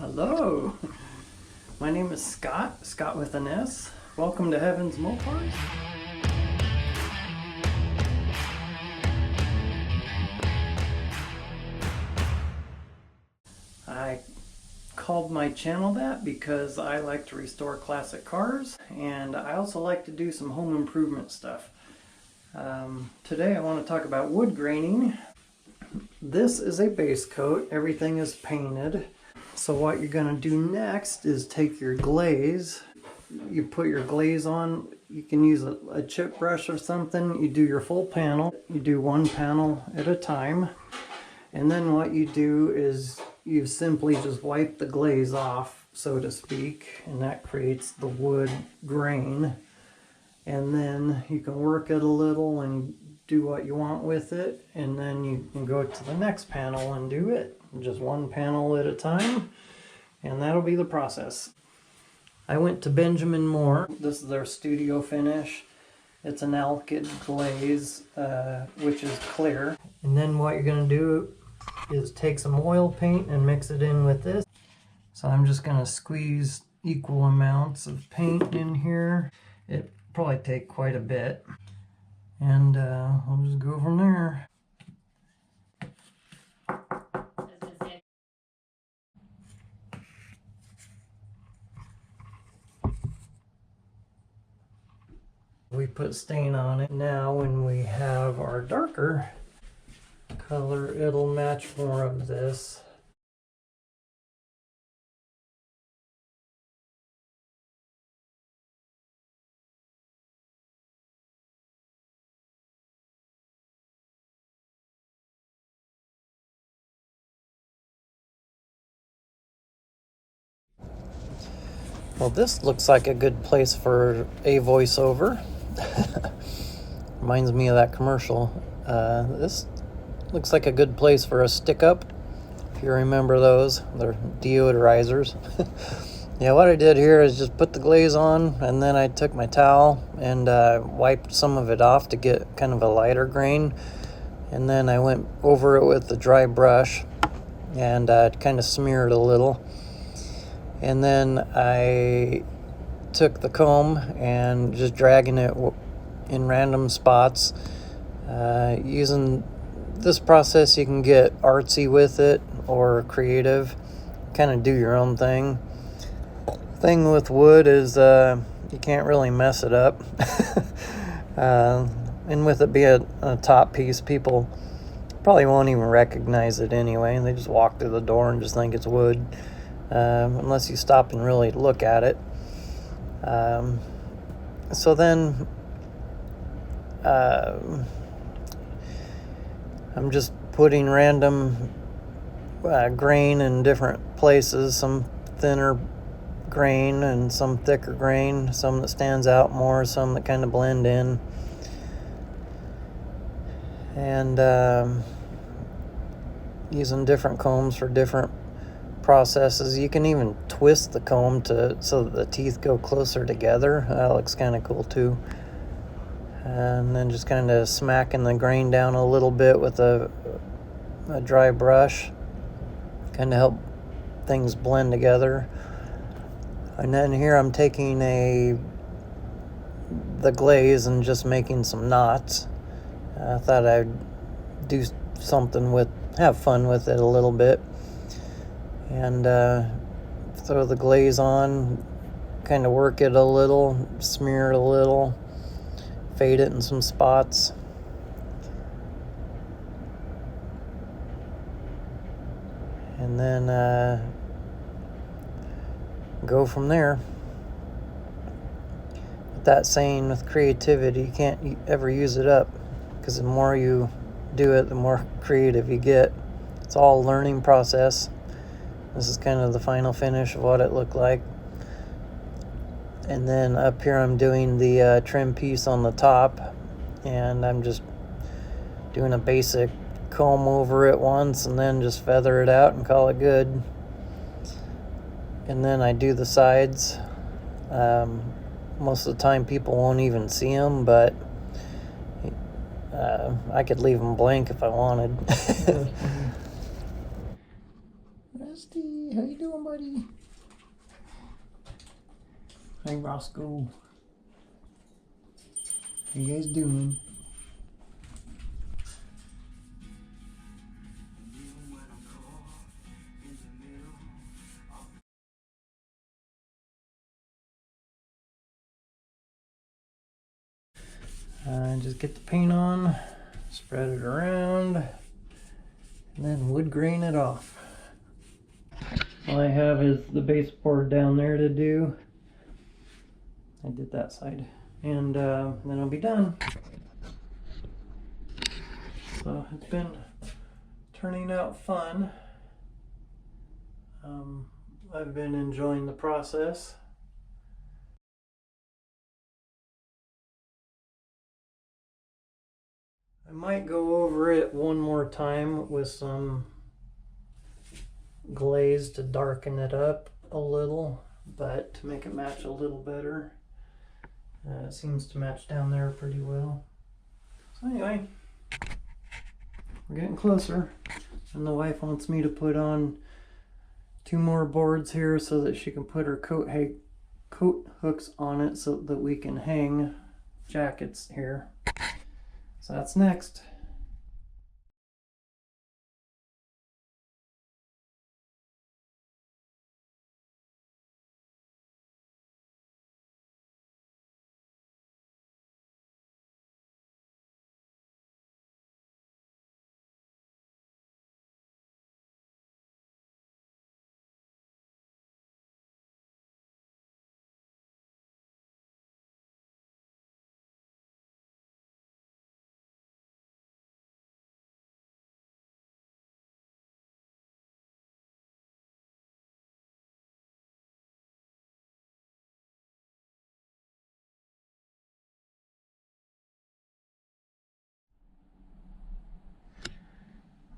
Hello, my name is Scott with an S. Welcome to Heaven's Mopars. I called my channel that because I like to restore classic cars, and I also like to do some home improvement stuff. Today I want to talk about wood graining. This is a base coat, everything is painted. So what you're going to do next is take your glaze, you put your glaze on, you can use a chip brush or something, you do your full panel, you do one panel at a time, and then what you do is you simply just wipe the glaze off, so to speak, and that creates the wood grain. And then you can work it a little and do what you want with it, and then you can go to the next panel and do it. Just one panel at a time, and that'll be the process. I went to Benjamin Moore. This is their studio finish. It's an alkyd glaze, which is clear. And then what you're going to do is take some oil paint and mix it in with this. So I'm just going to squeeze equal amounts of paint in here. It probably take quite a bit, and we'll just go from there. We put stain on it. Now when we have our darker color, it'll match more of this. Well, this looks like a good place for a voiceover. Reminds me of that commercial. This looks like a good place for a stick-up, if you remember those. They're deodorizers. Yeah, what I did here is just put the glaze on, and then I took my towel and wiped some of it off to get kind of a lighter grain. And then I went over it with the dry brush and kind of smeared a little. And then I took the comb and just dragging it in random spots. Using this process, you can get artsy with it or creative, kind of do your own thing. Thing with wood is you can't really mess it up. And with it being a top piece, people probably won't even recognize it anyway. They just walk through the door and just think it's wood. Unless you stop and really look at it. So then I'm just putting random grain in different places, some thinner grain and some thicker grain, some that stands out more, some that kind of blend in. And using different combs for different processes. You can even twist the comb so that the teeth go closer together. That looks kind of cool too. And then just kind of smacking the grain down a little bit with a dry brush, kind of help things blend together. And then here I'm taking the glaze and just making some knots. I thought I'd do something have fun with it a little bit. And throw the glaze on, kind of work it a little, smear it a little, fade it in some spots. And then go from there. With that saying, with creativity, you can't ever use it up, because the more you do it, the more creative you get. It's all a learning process. This is kind of the final finish of what it looked like. And then up here I'm doing the trim piece on the top, and I'm just doing a basic comb over it once and then just feather it out and call it good. And then I do the sides. Most of the time people won't even see them, but I could leave them blank if I wanted. Rusty. Hey, how you doing, buddy? Hey, Roscoe. How you guys doing? Just get the paint on, spread it around, and then wood grain it off. All I have is the baseboard down there to do. I did that side, and then I'll be done. So it's been turning out fun. I've been enjoying the process. I might go over it one more time with some glaze to darken it up a little, but to make it match a little better. It seems to match down there pretty well. So anyway, we're getting closer, and the wife wants me to put on 2 more boards here so that she can put her coat hooks on it so that we can hang jackets here. So that's next.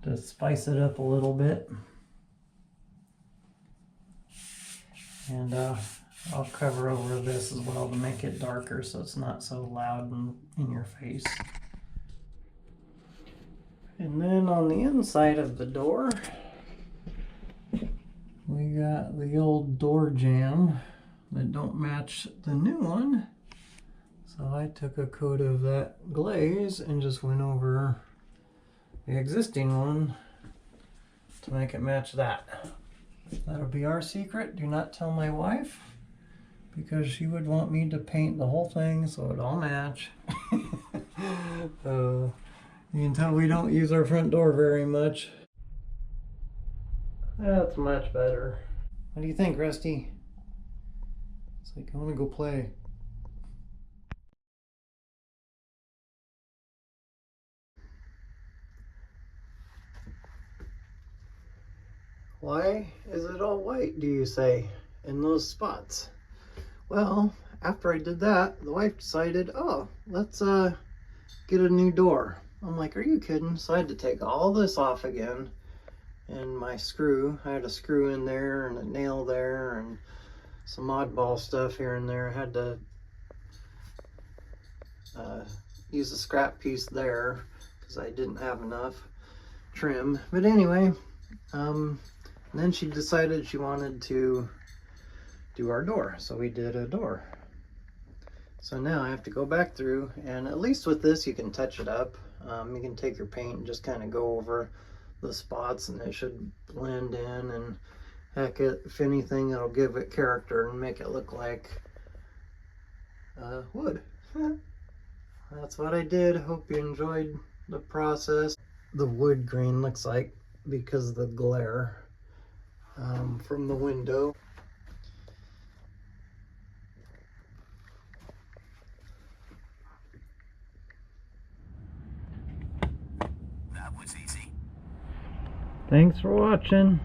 To spice it up a little bit. And I'll cover over this as well to make it darker so it's not so loud and in your face. And then on the inside of the door, we got the old door jamb that don't match the new one. So I took a coat of that glaze and just went over the existing one to make it match that. That'll be our secret. Do not tell my wife, because she would want me to paint the whole thing so it all match. You can tell we don't use our front door very much. That's much better. What do you think, Rusty? It's like, I want to go play. Why is it all white, do you say, in those spots? Well, after I did that, the wife decided, oh, let's get a new door. I'm like, are you kidding? So I had to take all this off again. And my screw, I had a screw in there and a nail there and some oddball stuff here and there. I had to use a scrap piece there because I didn't have enough trim. But anyway, then she decided she wanted to do our door, so we did a door. So now I have to go back through, and at least with this you can touch it up. You can take your paint and just kind of go over the spots and it should blend in, and heck, if anything, it'll give it character and make it look like wood. That's what I did. Hope you enjoyed the process. The wood grain looks like, because of the glare from the window. That was easy. Thanks for watching.